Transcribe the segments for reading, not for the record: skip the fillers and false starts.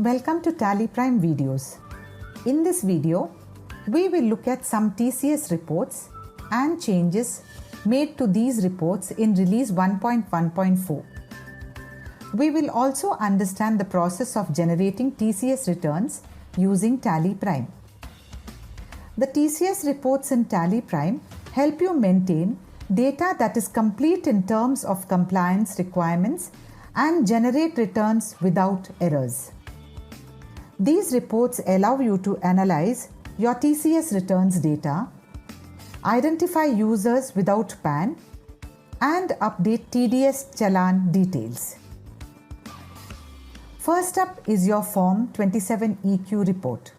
Welcome to Tally Prime videos. In this video, we will look at some TCS reports and changes made to these reports in release 1.1.4. We will also understand the process of generating TCS returns using Tally Prime. The TCS reports in Tally Prime help you maintain data that is complete in terms of compliance requirements and generate returns without errors. These reports allow you to analyze your TCS returns data, identify users without PAN, and update TDS Challan details. First up is your Form 27EQ report.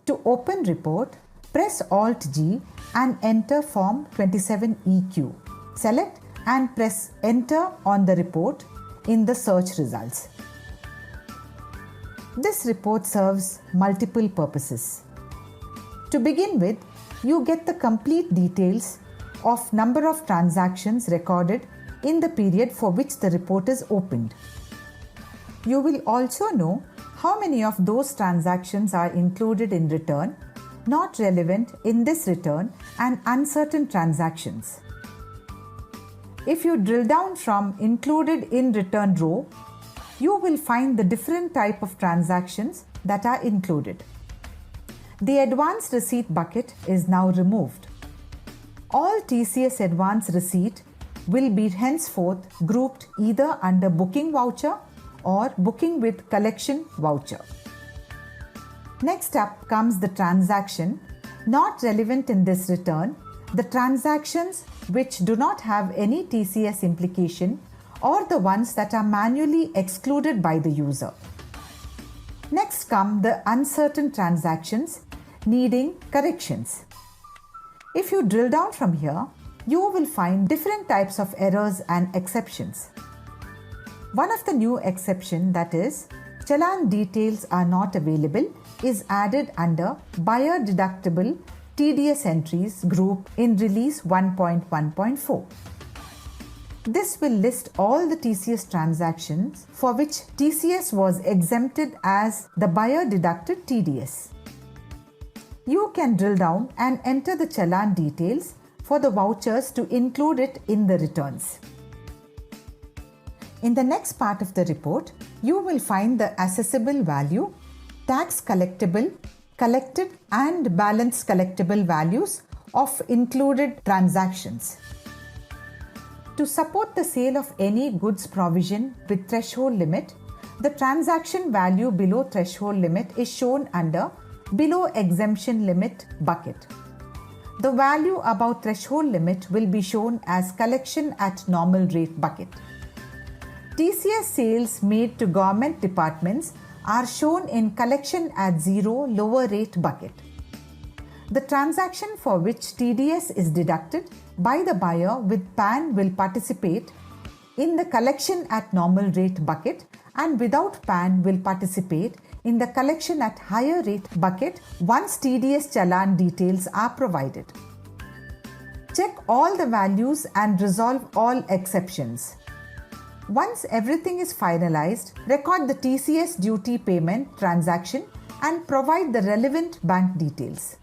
To open report, press Alt-G and enter Form 27EQ. Select and press Enter on the report in the search results. This report serves multiple purposes. To begin with, you get the complete details of number of transactions recorded in the period for which the report is opened. You will also know how many of those transactions are included in return, not relevant in this return, and uncertain transactions. If you drill down from included in return row, you will find the different type of transactions that are included. The advanced receipt bucket is now removed. All TCS advance receipt will be henceforth grouped either under booking voucher or booking with collection voucher. Next up comes the transaction not relevant in this return, the transactions which do not have any TCS implication or the ones that are manually excluded by the user. Next come the uncertain transactions needing corrections. If you drill down from here, you will find different types of errors and exceptions. One of the new exception, that is, Challan details are not available, is added under buyer deductible TDS entries group in release 1.1.4. This will list all the TCS transactions for which TCS was exempted as the buyer deducted TDS. You can drill down and enter the Challan details for the vouchers to include it in the returns. In the next part of the report, you will find the assessable value, tax collectible, collected and balance collectible values of included transactions. To support the sale of any goods provision with threshold limit, the transaction value below threshold limit is shown under below exemption limit bucket. The value above threshold limit will be shown as collection at normal rate bucket. TCS sales made to government departments are shown in collection at zero lower rate bucket. The transaction for which TDS is deducted by the buyer with PAN will participate in the collection at normal rate bucket, and without PAN will participate in the collection at higher rate bucket once TDS Challan details are provided. Check all the values and resolve all exceptions. Once everything is finalized, record the TCS duty payment transaction and provide the relevant bank details,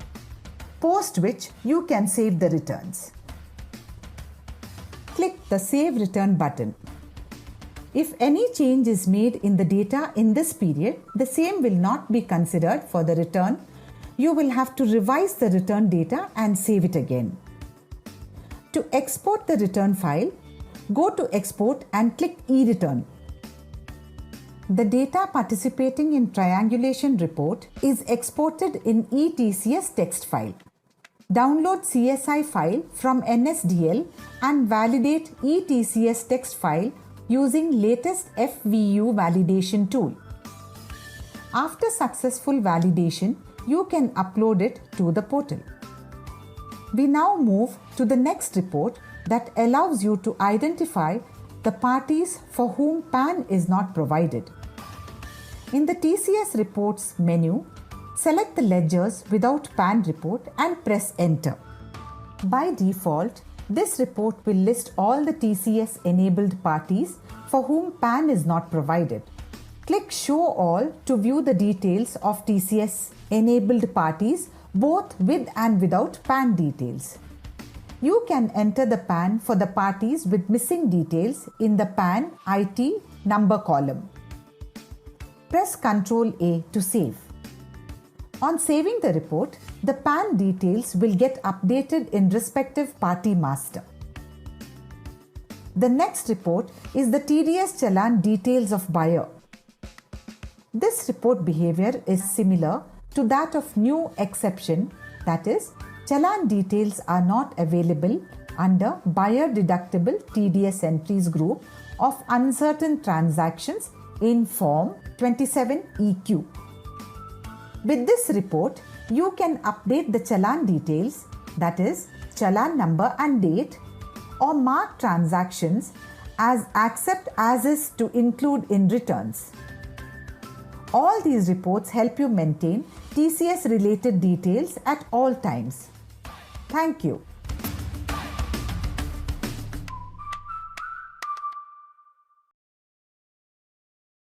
post which you can save the returns. Click the Save Return button. If any change is made in the data in this period, the same will not be considered for the return. You will have to revise the return data and save it again. To export the return file, go to Export and click E-Return. The data participating in triangulation report is exported in eTCS text file. Download CSI file from NSDL and validate eTCS text file using latest FVU validation tool. After successful validation, you can upload it to the portal. We now move to the next report that allows you to identify the parties for whom PAN is not provided. In the TCS Reports menu, select the ledgers without PAN report and press Enter. By default, this report will list all the TCS enabled parties for whom PAN is not provided. Click Show All to view the details of TCS enabled parties both with and without PAN details. You can enter the PAN for the parties with missing details in the PAN IT number column. Press Ctrl A to save. On saving the report, the PAN details will get updated in respective party master. The next report is the TDS Challan details of buyer. This report behavior is similar to that of new exception, that is, Challan details are not available under buyer deductible TDS entries group of uncertain transactions in Form 27EQ. With this report, you can update the Challan details, that is, Challan number and date, or mark transactions as accept as is to include in returns. All these reports help you maintain TCS related details at all times. Thank you.